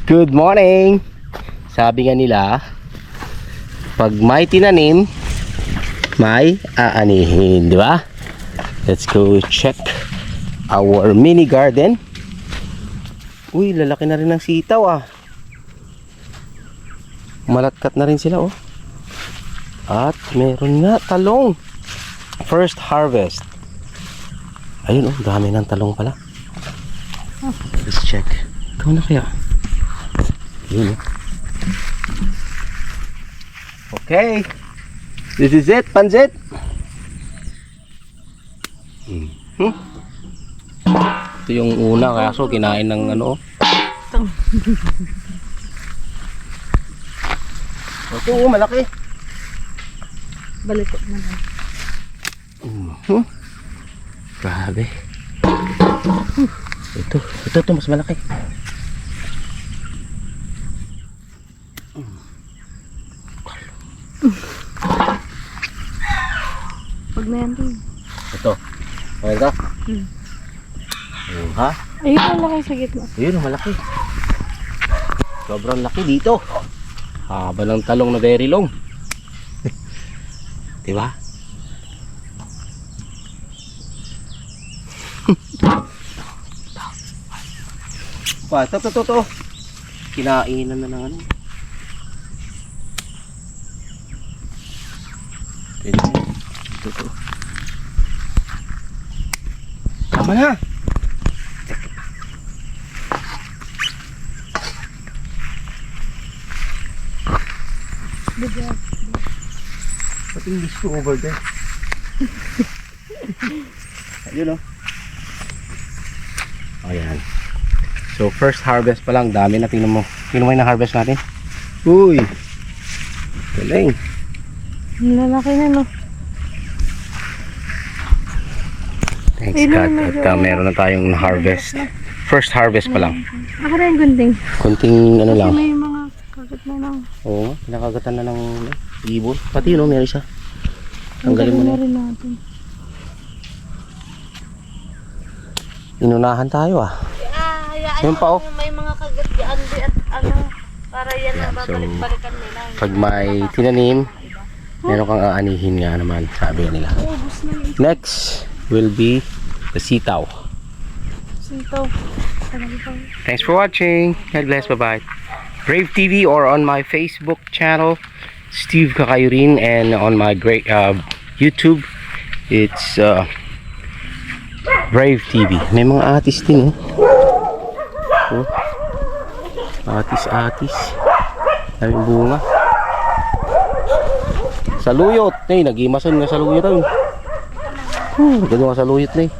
Good morning! Sabi nga nila, pag may tinanim, may aanihin, di ba? Let's go check our mini garden. Uy, lalaki na rin ng sitaw ah. Malatkat na rin sila oh. At meron nga talong. First harvest. Ayun oh, dami ng talong pala. Let's check. Ikaw na kaya? Ayun oh. Okay. This is it, pansit. Ito yung una, kaso kinain ng ano. Ito oh, malaki. Balitot na lang. Grabe. Ito mas malaki. Pag na yan din. Ito. Okay ka? Ha? Ayun ang laki sa gitna. Ayun, malaki. Sobrang laki dito. Haba ng talong na very long. Diba? Pa, ito. Kinainan na ng ano. Pwede mo. Ito. Tama na. Pating gusto over there. Ayun o. Ayan. So first harvest pa lang, dami na. Tingnan mo. Tingnan mo yung na-harvest natin. Uy. Galing. Lalaki na no. Thanks God. At meron na tayong harvest. First harvest pa lang. Ako na yung gunting. Kunting ano lang. Kasi may mga kagat na lang. Oo, pinakagatan na ng ibon. Pati yun, meron siya. Tanggalin mo na. Rin natin. Inunahan tayo ah. Yun pa oh. May mga kagat yan at ano, para yan na babalik-balikan nila. Pag may tinanim, meron kang aanihin nga naman, sabi nila. Next will be the sitaw. Sitaw. Thanks for watching. God bless. Bye-bye. Brave TV or on my Facebook channel, Steve Kakayurin, and on my great YouTube, it's Brave TV. May mga atis din oh. Atis. Daming bunga. Saluyot. Nag-imason nga saluyot. Gano'n nga saluyot na